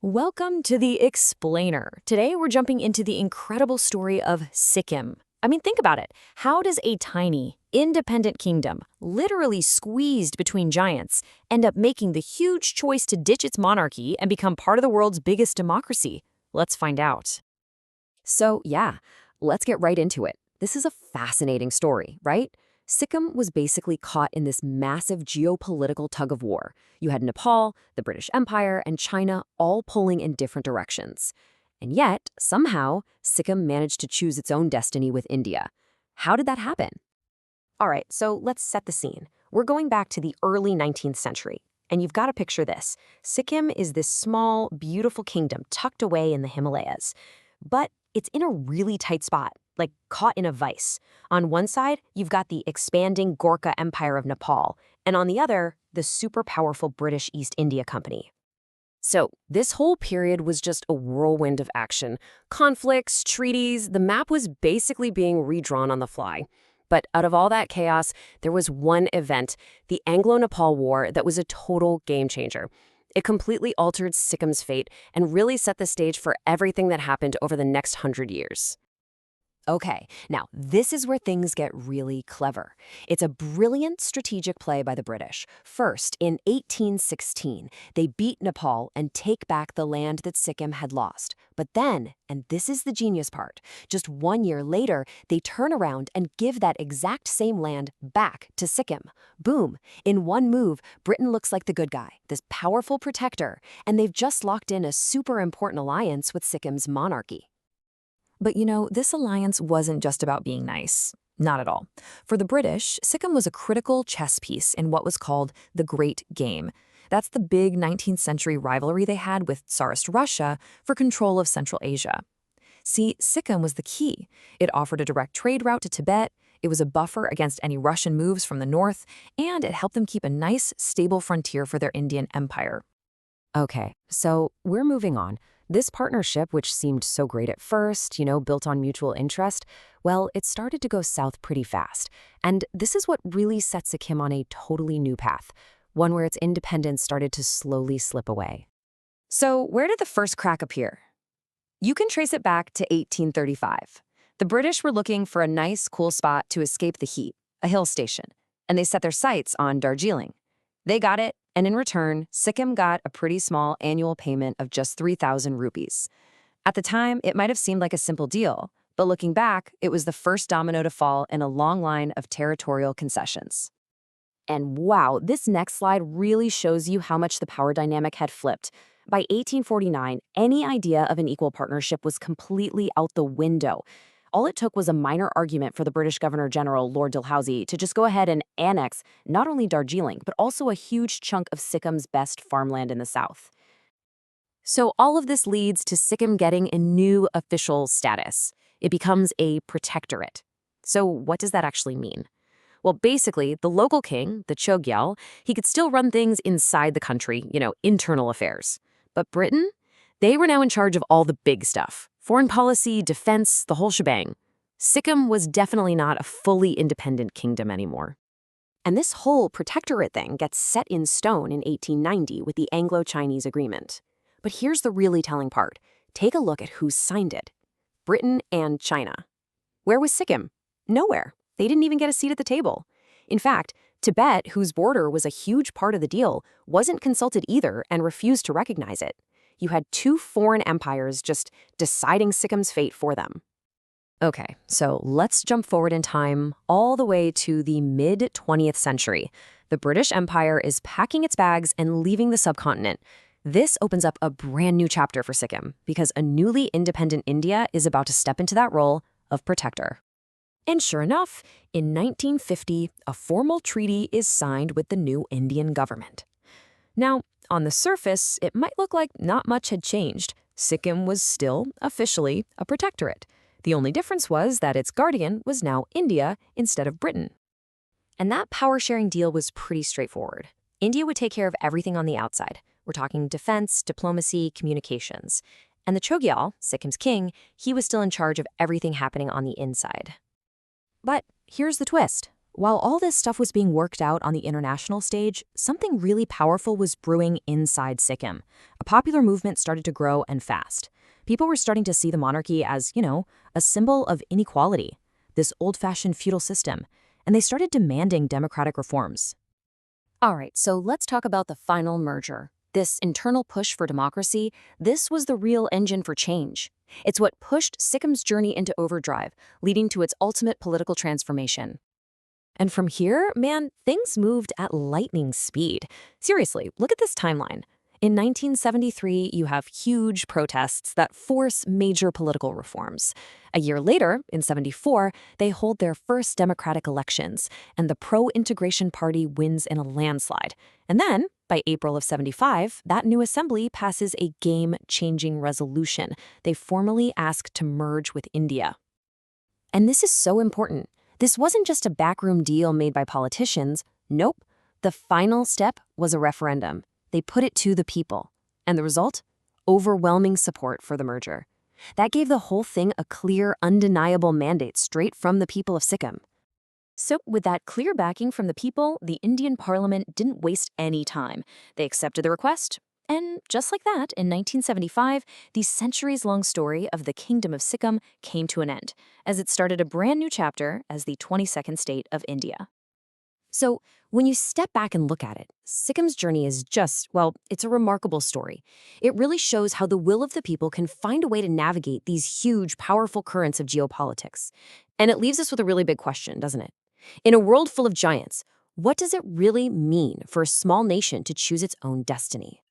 Welcome to the Explainer. Today we're jumping into the incredible story of Sikkim. I mean, think about it. How does a tiny, independent kingdom, literally squeezed between giants, end up making the huge choice to ditch its monarchy and become part of the world's biggest democracy? Let's find out. So, let's get right into it. This is a fascinating story, right? Sikkim was basically caught in this massive geopolitical tug of war. You had Nepal, the British Empire, and China all pulling in different directions. And yet, somehow, Sikkim managed to choose its own destiny with India. How did that happen? All right, so let's set the scene. We're going back to the early 19th century. And you've got to picture this. Sikkim is this small, beautiful kingdom tucked away in the Himalayas. But it's in a really tight spot, like caught in a vice. On one side, you've got the expanding Gorkha Empire of Nepal, and on the other, the super powerful British East India Company. So this whole period was just a whirlwind of action. Conflicts, treaties, the map was basically being redrawn on the fly. But out of all that chaos, there was one event, the Anglo-Nepal War, that was a total game changer. It completely altered Sikkim's fate and really set the stage for everything that happened over the next 100 years. Okay, now this is where things get really clever. It's a brilliant strategic play by the British. First, in 1816, they beat Nepal and take back the land that Sikkim had lost. But then, and this is the genius part, just 1 year later, they turn around and give that exact same land back to Sikkim. Boom! In one move, Britain looks like the good guy, this powerful protector, and they've just locked in a super important alliance with Sikkim's monarchy. But this alliance wasn't just about being nice. Not at all. For the British, Sikkim was a critical chess piece in what was called the Great Game. That's the big 19th century rivalry they had with Tsarist Russia for control of Central Asia. See, Sikkim was the key. It offered a direct trade route to Tibet, it was a buffer against any Russian moves from the north, and it helped them keep a nice, stable frontier for their Indian empire. Okay, so we're moving on. This partnership, which seemed so great at first, built on mutual interest, well, it started to go south pretty fast. And this is what really set Sikkim on a totally new path, one where its independence started to slowly slip away. So where did the first crack appear? You can trace it back to 1835. The British were looking for a nice, cool spot to escape the heat, a hill station, and they set their sights on Darjeeling. They got it, and in return, Sikkim got a pretty small annual payment of just 3,000 rupees. At the time, it might have seemed like a simple deal, but looking back, it was the first domino to fall in a long line of territorial concessions. And wow, this next slide really shows you how much the power dynamic had flipped. By 1849, any idea of an equal partnership was completely out the window. All it took was a minor argument for the British Governor-General, Lord Dalhousie, to just go ahead and annex not only Darjeeling, but also a huge chunk of Sikkim's best farmland in the south. So all of this leads to Sikkim getting a new official status. It becomes a protectorate. So what does that actually mean? Well, basically, the local king, the Chogyal, he could still run things inside the country, internal affairs. But Britain? They were now in charge of all the big stuff. Foreign policy, defense, the whole shebang. Sikkim was definitely not a fully independent kingdom anymore. And this whole protectorate thing gets set in stone in 1890 with the Anglo-Chinese Agreement. But here's the really telling part. Take a look at who signed it. Britain and China. Where was Sikkim? Nowhere. They didn't even get a seat at the table. In fact, Tibet, whose border was a huge part of the deal, wasn't consulted either and refused to recognize it. You had two foreign empires just deciding Sikkim's fate for them. Okay, so let's jump forward in time all the way to the mid-20th century. The British Empire is packing its bags and leaving the subcontinent. This opens up a brand new chapter for Sikkim because a newly independent India is about to step into that role of protector. And sure enough, in 1950, a formal treaty is signed with the new Indian government. Now, on the surface, it might look like not much had changed. Sikkim was still, officially, a protectorate. The only difference was that its guardian was now India instead of Britain. And that power-sharing deal was pretty straightforward. India would take care of everything on the outside. We're talking defense, diplomacy, communications. And the Chogyal, Sikkim's king, he was still in charge of everything happening on the inside. But here's the twist. While all this stuff was being worked out on the international stage, something really powerful was brewing inside Sikkim. A popular movement started to grow and fast. People were starting to see the monarchy as, a symbol of inequality, this old-fashioned feudal system, and they started demanding democratic reforms. All right, so let's talk about the final merger. This internal push for democracy, this was the real engine for change. It's what pushed Sikkim's journey into overdrive, leading to its ultimate political transformation. And from here, man, things moved at lightning speed. Seriously, look at this timeline. In 1973, you have huge protests that force major political reforms. A year later, in 74, they hold their first democratic elections, and the pro-integration party wins in a landslide. And then, by April of 75, that new assembly passes a game-changing resolution. They formally ask to merge with India. And this is so important. This wasn't just a backroom deal made by politicians. Nope. The final step was a referendum. They put it to the people. And the result? Overwhelming support for the merger. That gave the whole thing a clear, undeniable mandate straight from the people of Sikkim. So, with that clear backing from the people, the Indian parliament didn't waste any time. They accepted the request. And just like that, in 1975, the centuries-long story of the Kingdom of Sikkim came to an end, as it started a brand new chapter as the 22nd state of India. So, when you step back and look at it, Sikkim's journey is it's a remarkable story. It really shows how the will of the people can find a way to navigate these huge, powerful currents of geopolitics. And it leaves us with a really big question, doesn't it? In a world full of giants, what does it really mean for a small nation to choose its own destiny?